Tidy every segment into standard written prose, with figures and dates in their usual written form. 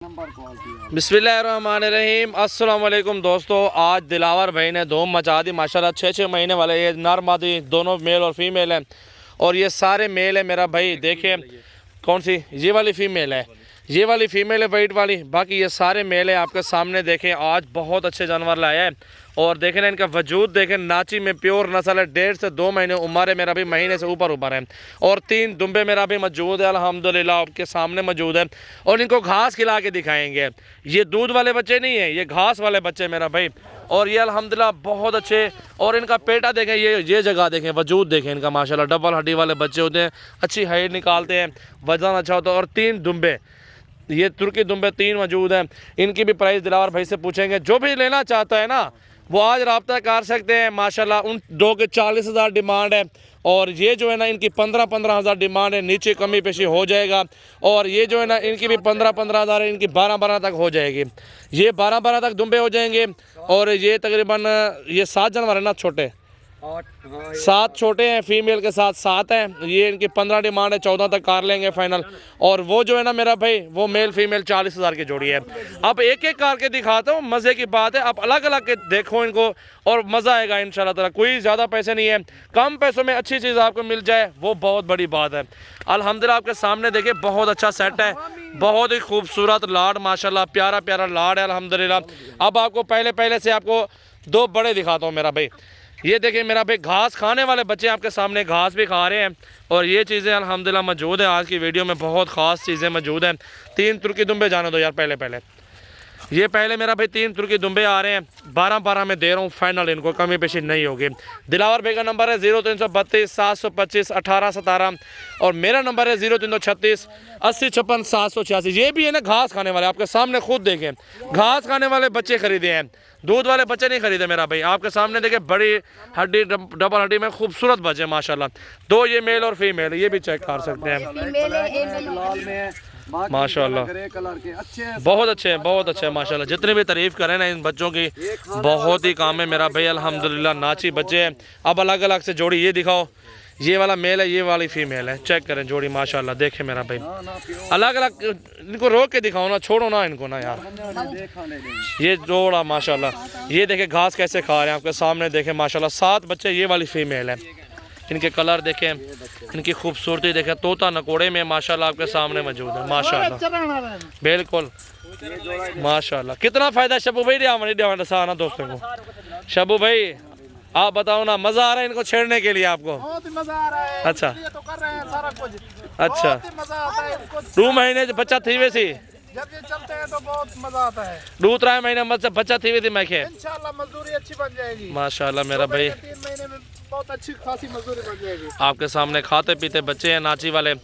बिस्मिल्लाहिर्रहमानिर्रहीम। अस्सलाम वालेकुम दोस्तों, आज दिलावर भाई ने धूम मचा दी माशाल्लाह। 6 महीने वाले ये नर मादी दोनों मेल और फीमेल हैं और ये सारे मेल है मेरा भाई। देखिए कौन सी ये वाली फीमेल है, ये वाली फीमेल है वाइट वाली, बाकी ये सारे मेल है आपके सामने। देखें आज बहुत अच्छे जानवर लाया है और देखें ना इनका वजूद देखें। नाची में प्योर नस्ल है, 1.5 से 2 महीने उम्र है मेरा भी, महीने से ऊपर है और 3 दुम्बे मेरा भी मौजूद है अल्हम्दुलिल्लाह आपके सामने मौजूद है। और इनको घास खिला के दिखाएंगे, ये दूध वाले बच्चे नहीं है, ये घास वाले बच्चे मेरा भाई। और ये अल्हम्दुलिल्लाह बहुत अच्छे। और इनका पेटा देखें, ये जगह देखें, वजूद देखें इनका माशाल्लाह। डबल हड्डी वाले बच्चे होते हैं, अच्छी हाइट निकालते हैं, वजन अच्छा होता है। और 3 दुम्बे, ये तुर्की दुम्बे 3 मौजूद हैं। इनकी भी प्राइस दिलावर भाई से पूछेंगे। जो भी लेना चाहता है ना वो आज रब्ता कर सकते हैं माशाल्लाह। उन 2 के 40,000 डिमांड है और ये जो है ना इनकी 15,000 डिमांड है, नीचे कमी पेशी हो जाएगा। और ये जो है ना इनकी भी 15,000 है, इनकी 12 तक हो जाएगी। ये 12 तक दुम्बे हो जाएंगे। और ये तकरीबन ये 7 जानवर है ना, छोटे 7 छोटे हैं, फीमेल के साथ 7 हैं। ये इनकी 15 डिमांड है, 14 तक कार लेंगे फाइनल। और वो जो है ना मेरा भाई वो मेल फीमेल 40,000 की जोड़ी है। अब एक एक कार के दिखाता हूँ, मज़े की बात है। आप अलग अलग के देखो इनको और मज़ा आएगा इंशाल्लाह ताला। कोई ज़्यादा पैसे नहीं है, कम पैसों में अच्छी चीज़ आपको मिल जाए वो बहुत बड़ी बात है। अल्हम्दुलिल्लाह आपके सामने देखिए बहुत अच्छा सेट है, बहुत ही खूबसूरत लाड माशाल्लाह, प्यारा प्यारा लाड है अल्हम्दुलिल्लाह। अब आपको पहले से आपको 2 बड़े दिखाता हूँ मेरा भाई। ये देखिए मेरा भाई घास खाने वाले बच्चे आपके सामने घास भी खा रहे हैं और ये चीज़ें अल्हम्दुलिल्लाह मौजूद है। आज की वीडियो में बहुत ख़ास चीज़ें मौजूद हैं। 3 तुर्की दुम्बे जाने दो यार पहले ये पहले मेरा भाई 3 तुर्की दुम्बे आ रहे हैं। 12 में दे रहा हूँ फाइनल, इनको कमी पेशी नहीं होगी। दिलावर भाई का नंबर है 0332 725 1817 और मेरा नंबर है 0336 80 56 786। ये भी है ना घास खाने वाले, आपके सामने खुद देखें, घास खाने वाले बच्चे खरीदे हैं, दूध वाले बच्चे नहीं खरीदे मेरा भाई। आपके सामने देखें बड़ी हड्डी डबल हड्डी में खूबसूरत बच्चे माशाल्लाह। 2 ये मेल और फीमेल, ये भी चेक कर सकते हैं माशाल्लाह। बहुत अच्छे हैं, बहुत अच्छे हैं माशाल्लाह। जितने भी तारीफ करें ना इन बच्चों की, बहुत ही काम है मेरा भाई अल्हम्दुलिल्लाह। नाची बच्चे हैं। अब अलग अलग से जोड़ी ये दिखाओ, ये वाला मेल है, ये वाली फीमेल है, चेक करें जोड़ी माशाल्लाह। देखें मेरा भाई अलग अलग, इनको रोक के दिखाओ ना, छोड़ो ना इनको ना यार। ये जोड़ा माशाल्लाह, ये देखें घास कैसे खा रहे हैं आपके सामने देखें माशाल्लाह। 7 बच्चे, ये वाली फीमेल है। इनके कलर देखें, इनकी खूबसूरती देखें, तोता नकोड़े में माशाल्लाह आपके सामने मौजूद है माशाल्लाह। बिल्कुल माशाल्लाह। कितना फ़ायदा शबू भाई ना दोस्तों को। शबू भाई आप बताओ ना, मज़ा आ रहा है इनको छेड़ने के लिए आपको? बहुत ही मजा आ रहा है। अच्छा तो कर रहे हैं सारा कुछ। अच्छा, बहुत ही मजा आता है इनको। 2 महीने से बच्चा थी वैसी, जब ये चलते हैं तो बहुत मजा आता है। 2-3 महीने बच्चा थी वैसी मैं खे इंशाल्लाह मजदूरी अच्छी बन जाएगी माशाल्लाह मेरा भाई। 3 महीने में बहुत अच्छी खासी मजदूरी बन जाएगी। आपके सामने खाते पीते बच्चे हैं, नाची वाले,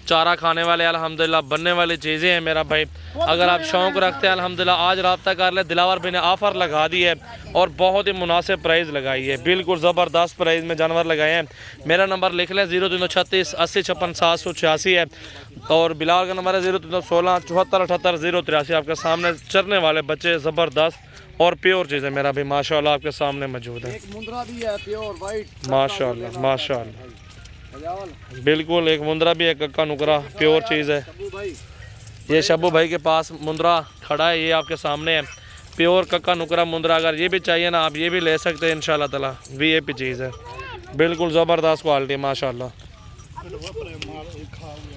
चारा खाने वाले अल्हम्दुलिल्लाह, बनने वाली चीज़ें हैं मेरा भाई। अगर आप शौक़ रखते हैं अल्हम्दुलिल्लाह आज रब्ता कर ले। दिलावर भाई ने ऑफ़र लगा दी है और बहुत ही मुनासिब प्राइस लगाई है, बिल्कुल ज़बरदस्त प्राइस में जानवर लगाए हैं। मेरा नंबर लिख लें 0336 80 56 786 है और बिलाल का नंबर है 0316 74 78 083। आपके सामने चरने वाले बच्चे ज़बरदस्त और प्योर चीज़ है मेरा भी माशाल्लाह आपके सामने मौजूद है। एक मुंद्रा भी है प्योर वाइट माशाल्लाह माशाल्लाह, बिल्कुल एक मुंद्रा भी है, कक्का नुकरा प्योर चीज़ है। ये शब्बू भाई के पास मुंद्रा खड़ा है, ये आपके सामने है, प्योर कक्का नुकरा मुंद्रा। अगर ये भी चाहिए ना आप ये भी ले सकते हैं इंशाल्लाह ताला। VIP चीज़ है, बिल्कुल ज़बरदस्त क्वालिटी माशाल्लाह।